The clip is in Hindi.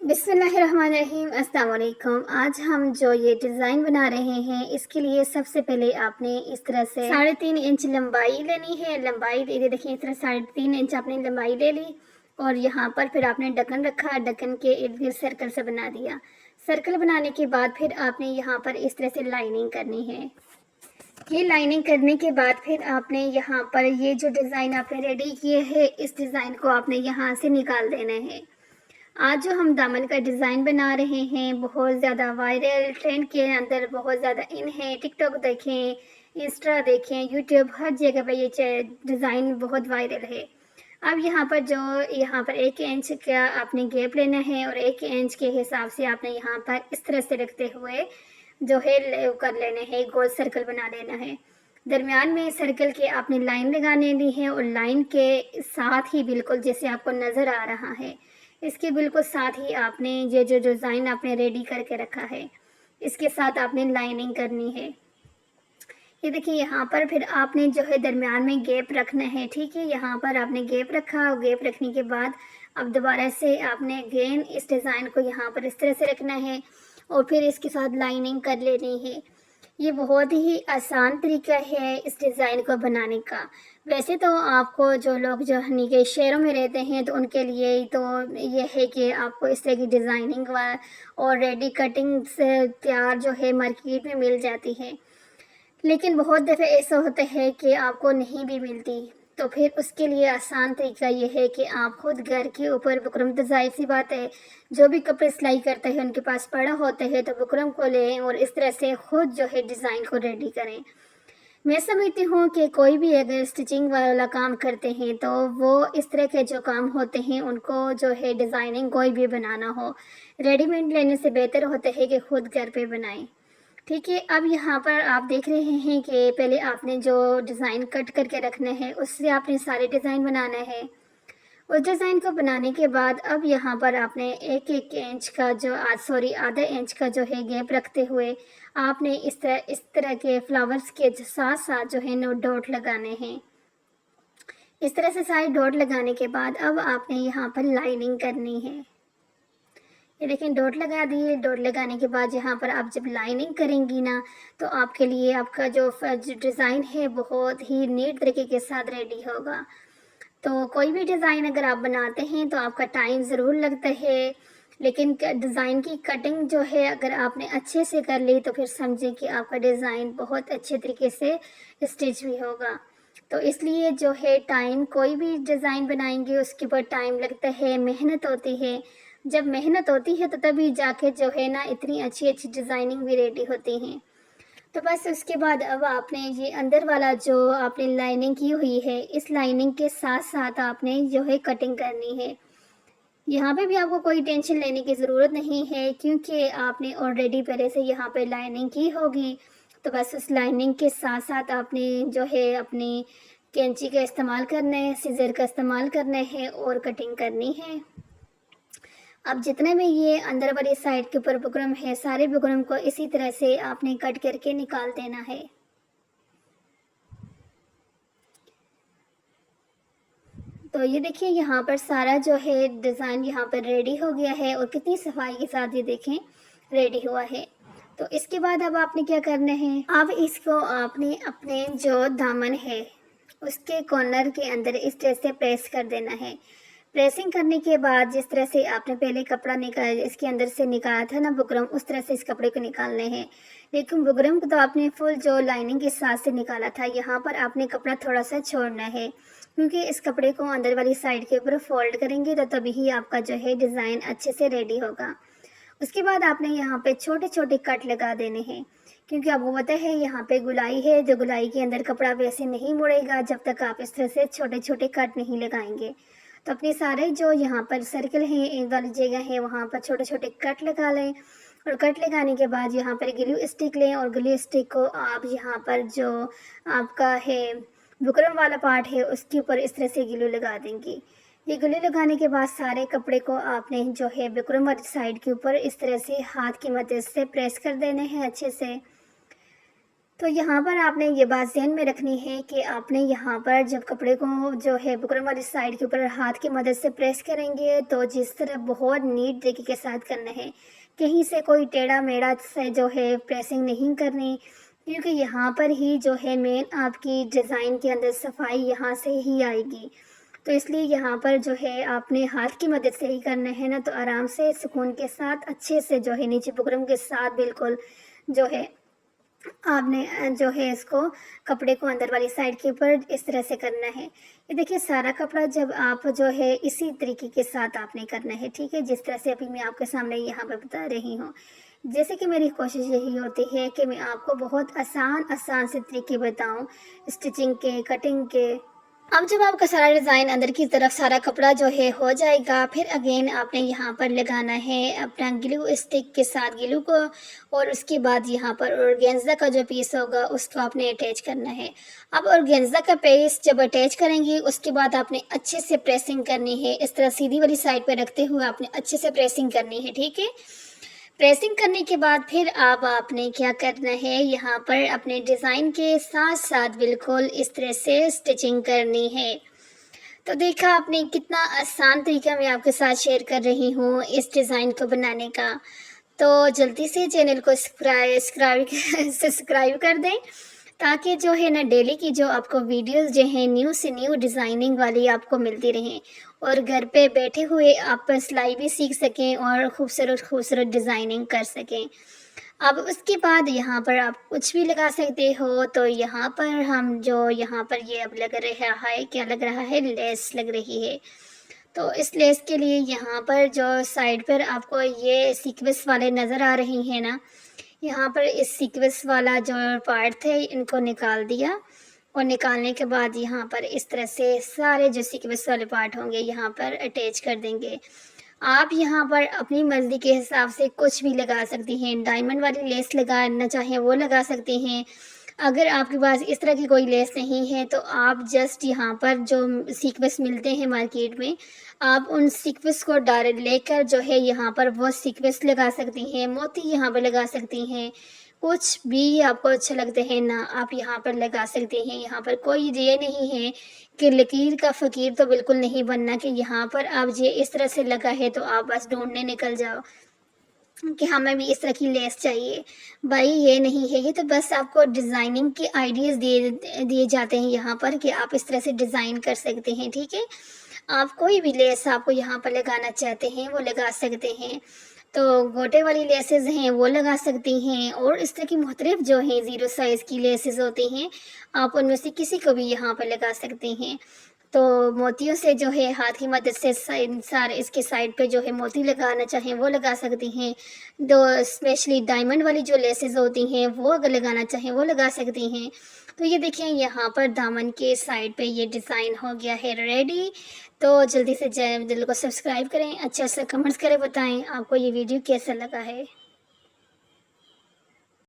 बिस्मिल्लाहिर्रहमानिर्रहीम। अस्सलाम वालेकुम। आज हम जो ये डिज़ाइन बना रहे हैं, इसके लिए सबसे पहले आपने इस तरह से 3.5 इंच लंबाई लेनी है। लंबाई ये देखिए, इस तरह 3.5 इंच आपने लंबाई ले ली और यहाँ पर फिर आपने ढक्कन रखा, ढक्कन के इर्द गिर्द सर्कल से बना दिया। सर्कल बनाने के बाद फिर आपने यहाँ पर इस तरह से लाइनिंग करनी है। ये लाइनिंग करने के बाद फिर आपने यहाँ पर ये जो डिज़ाइन आपने रेडी किए है, इस डिज़ाइन को आपने यहाँ से निकाल देना है। आज जो हम दामन का डिज़ाइन बना रहे हैं, बहुत ज़्यादा वायरल, ट्रेंड के अंदर बहुत ज़्यादा इन है। टिकटॉक देखें, इंस्टा देखें, यूट्यूब, हर जगह पे ये डिज़ाइन बहुत वायरल है। अब यहाँ पर 1 इंच का आपने गैप लेना है और 1 इंच के हिसाब से आपने यहाँ पर इस तरह से रखते हुए जो है कर लेने हैं, गोल सर्कल बना लेना है। दरमियान में सर्कल के आपने लाइन लगाने ली है और लाइन के साथ ही बिल्कुल जैसे आपको नज़र आ रहा है, इसके बिल्कुल साथ ही आपने ये जो डिज़ाइन आपने रेडी करके रखा है, इसके साथ आपने लाइनिंग करनी है। ये देखिए, यहाँ पर फिर आपने जो है दरमियान में गैप रखना है। ठीक है, यहाँ पर आपने गैप रखा और गैप रखने के बाद अब दोबारा से आपने अगेन इस डिज़ाइन को यहाँ पर इस तरह से रखना है और फिर इसके साथ लाइनिंग कर लेनी है। ये बहुत ही आसान तरीका है इस डिज़ाइन को बनाने का। वैसे तो आपको जो लोग जो हनी के शहरों में रहते हैं, तो उनके लिए तो ये है कि आपको इस तरह की डिज़ाइनिंग और रेडी कटिंग से तैयार जो है मार्केट में मिल जाती है। लेकिन बहुत दफ़े ऐसा होता है कि आपको नहीं भी मिलती, तो फिर उसके लिए आसान तरीका ये है कि आप खुद घर के ऊपर बुकरम, तो ज़ाहिर सी बात है, जो भी कपड़े सिलाई करते हैं उनके पास पड़ा होता है, तो बुकरम को लें और इस तरह से खुद जो है डिज़ाइन को रेडी करें। मैं समझती हूँ कि कोई भी अगर स्टिचिंग वाला काम करते हैं, तो वो इस तरह के जो काम होते हैं उनको जो है डिज़ाइनिंग कोई भी बनाना हो, रेडीमेड लेने से बेहतर होता है कि खुद घर पे बनाएं। ठीक है, अब यहाँ पर आप देख रहे हैं कि पहले आपने जो डिज़ाइन कट करके रखना है, उससे आपने सारे डिज़ाइन बनाना है। उस डिज़ाइन को बनाने के बाद अब यहाँ पर आपने एक इंच का जो आधा इंच का जो है गैप रखते हुए आपने इस तरह के फ्लावर्स के साथ साथ जो है नो डॉट लगाने हैं। इस तरह से सारे डॉट लगाने के बाद अब आपने यहाँ पर लाइनिंग करनी है। ये देखें, डॉट लगा दिए। डॉट लगाने के बाद यहाँ पर आप जब लाइनिंग करेंगी ना, तो आपके लिए आपका जो डिज़ाइन है बहुत ही नीट तरीके के साथ रेडी होगा। तो कोई भी डिज़ाइन अगर आप बनाते हैं तो आपका टाइम ज़रूर लगता है, लेकिन डिज़ाइन की कटिंग जो है अगर आपने अच्छे से कर ली, तो फिर समझें कि आपका डिज़ाइन बहुत अच्छे तरीके से स्टिच भी होगा। तो इसलिए जो है टाइम, कोई भी डिज़ाइन बनाएंगे उसके ऊपर टाइम लगता है, मेहनत होती है। जब मेहनत होती है तो तभी जाके जो है ना इतनी अच्छी अच्छी डिज़ाइनिंग भी रेडी होती हैं। तो बस उसके बाद अब आपने ये अंदर वाला जो आपने लाइनिंग की हुई है, इस लाइनिंग के साथ साथ आपने जो है कटिंग करनी है। यहाँ पे भी आपको कोई टेंशन लेने की ज़रूरत नहीं है, क्योंकि आपने ऑलरेडी पहले से यहाँ पे लाइनिंग की होगी। तो बस उस लाइनिंग के साथ साथ आपने जो है अपनी कैंची का इस्तेमाल करना है, सीज़र का इस्तेमाल करना है और कटिंग करनी है। अब जितने भी ये अंदर वाली साइड के ऊपर बुकरम है, सारे बुकरम को इसी तरह से आपने कट करके निकाल देना है। तो ये देखिए, यहाँ पर सारा जो है डिज़ाइन यहाँ पर रेडी हो गया है और कितनी सफाई के साथ ये देखें रेडी हुआ है। तो इसके बाद अब आपने क्या करना है, अब इसको आपने अपने जो दामन है उसके कॉर्नर के अंदर इस तरह से प्रेस कर देना है। प्रेसिंग करने के बाद जिस तरह से आपने पहले कपड़ा इसके अंदर से निकाला था ना बुकरम, उस तरह से इस कपड़े को निकालने हैं। लेकिन बुकरम को तो आपने फुल जो लाइनिंग के साथ से निकाला था, यहाँ पर आपने कपड़ा थोड़ा सा छोड़ना है, क्योंकि इस कपड़े को अंदर वाली साइड के ऊपर फोल्ड करेंगे तो तभी ही आपका जो है डिज़ाइन अच्छे से रेडी होगा। उसके बाद आपने यहाँ पे छोटे छोटे कट लगा देने हैं, क्योंकि आपको पता है यहाँ पे गुलाई है, जो गुलाई के अंदर कपड़ा वैसे नहीं मुड़ेगा जब तक आप इस तरह से छोटे छोटे कट नहीं लगाएंगे। तो अपने सारे जो यहाँ पर सर्कल हैं, एक वाली जगह है, वहाँ पर छोटे छोटे कट लगा लें और कट लगाने के बाद यहाँ पर ग्लू स्टिक लें और ग्लू स्टिक को आप यहाँ पर जो आपका है बुकरम वाला पार्ट है उसके ऊपर इस तरह से ग्लू लगा देंगी। ये ग्लू लगाने के बाद सारे कपड़े को आपने जो है बुकरम वाली साइड के ऊपर इस तरह से हाथ की मदद से प्रेस कर देने हैं अच्छे से। तो यहाँ पर आपने ये बात ज़हन में रखनी है कि आपने यहाँ पर जब कपड़े को जो है बुकरम वाली साइड के ऊपर हाथ की मदद से प्रेस करेंगे तो जिस तरह बहुत नीट तरीके के साथ करना है, कहीं से कोई टेढ़ा मेढ़ा से जो है प्रेसिंग नहीं करनी, क्योंकि यहाँ पर ही जो है मेन आपकी डिज़ाइन के अंदर सफाई यहाँ से ही आएगी। तो इसलिए यहाँ पर जो है आपने हाथ की मदद से ही करना है ना, तो आराम से सुकून के साथ अच्छे से जो है नीचे बुकरम के साथ बिल्कुल जो है आपने जो है इसको कपड़े को अंदर वाली साइड के ऊपर इस तरह से करना है। ये देखिए सारा कपड़ा जब आप जो है इसी तरीके के साथ आपने करना है, ठीक है, जिस तरह से अभी मैं आपके सामने यहाँ पे बता रही हूँ। जैसे कि मेरी कोशिश यही होती है कि मैं आपको बहुत आसान से तरीके बताऊँ स्टिचिंग के, कटिंग के। अब जब आपका सारा डिज़ाइन अंदर की तरफ सारा कपड़ा जो है हो जाएगा, फिर अगेन आपने यहाँ पर लगाना है अपना ग्लू स्टिक के साथ ग्लू को, और उसके बाद यहाँ पर ऑर्गेन्जा का जो पीस होगा उसको आपने अटैच करना है। अब ऑर्गेन्जा का पीस जब अटैच करेंगे उसके बाद आपने अच्छे से प्रेसिंग करनी है, इस तरह सीधी वाली साइड पर रखते हुए आपने अच्छे से प्रेसिंग करनी है, ठीक है। प्रेसिंग करने के बाद फिर अब आपने क्या करना है, यहाँ पर अपने डिज़ाइन के साथ साथ बिल्कुल इस तरह से स्टिचिंग करनी है। तो देखा आपने कितना आसान तरीका मैं आपके साथ शेयर कर रही हूँ इस डिज़ाइन को बनाने का। तो जल्दी से चैनल को सब्सक्राइब कर दें, ताकि जो है ना डेली की जो आपको वीडियोस जो हैं न्यू से न्यू डिज़ाइनिंग वाली आपको मिलती रहें, और घर पे बैठे हुए आप सिलाई भी सीख सकें और खूबसूरत खूबसूरत डिज़ाइनिंग कर सकें। अब उसके बाद यहाँ पर आप कुछ भी लगा सकते हो। तो यहाँ पर हम जो यहाँ पर ये अब लग रहा है, क्या लग रहा है, लेस लग रही है। तो इस लेस के लिए यहाँ पर जो साइड पर आपको ये सीक्वेंस वाले नज़र आ रही हैं ना, यहाँ पर इस सीक्वेंस वाला जो पार्ट थे इनको निकाल दिया, और निकालने के बाद यहाँ पर इस तरह से सारे जो सीक्वेंस वाले पार्ट होंगे यहाँ पर अटैच कर देंगे। आप यहाँ पर अपनी मर्ज़ी के हिसाब से कुछ भी लगा सकती हैं, डायमंड वाली लेस लगाना चाहें वो लगा सकती हैं। अगर आपके पास इस तरह की कोई लेस नहीं है तो आप जस्ट यहाँ पर जो सीक्वेंस मिलते हैं मार्केट में, आप उन सीक्वेंस को डायरेक्ट लेकर जो है यहाँ पर वो सीक्वेंस लगा सकती हैं, मोती यहाँ पर लगा सकती हैं। कुछ भी आपको अच्छा लगते हैं ना आप यहाँ पर लगा सकते हैं। यहाँ पर कोई ये नहीं है कि लकीर का फ़कीर तो बिल्कुल नहीं बनना कि यहाँ पर आप ये इस तरह से लगा है तो आप बस ढूंढने निकल जाओ कि हमें भी इस तरह की लेस चाहिए। भाई ये नहीं है, ये तो बस आपको डिज़ाइनिंग के आइडियाज़ दिए दिए जाते हैं यहाँ पर कि आप इस तरह से डिज़ाइन कर सकते हैं, ठीक है। आप कोई भी लेस आपको यहाँ पर लगाना चाहते हैं वो लगा सकते हैं। तो गोटे वाली लेसेस हैं वो लगा सकती हैं, और इस तरह की मुख्तलिफ जो हैं ज़ीरो साइज़ की लेसेस होती हैं, आप उनमें से किसी को भी यहाँ पर लगा सकते हैं। तो मोतियों से जो है हाथ की मदद से सारे इसके साइड पे जो है मोती लगाना चाहें वो लगा सकती हैं। दो स्पेशली डायमंड वाली जो लेसेस होती हैं वो अगर लगाना चाहें वो लगा सकती हैं। तो ये देखिए यहाँ पर दामन के साइड पे ये डिज़ाइन हो गया है रेडी। तो जल्दी से चैनल को सब्सक्राइब करें, अच्छा सा कमेंट्स करें, बताएं आपको ये वीडियो कैसा लगा है।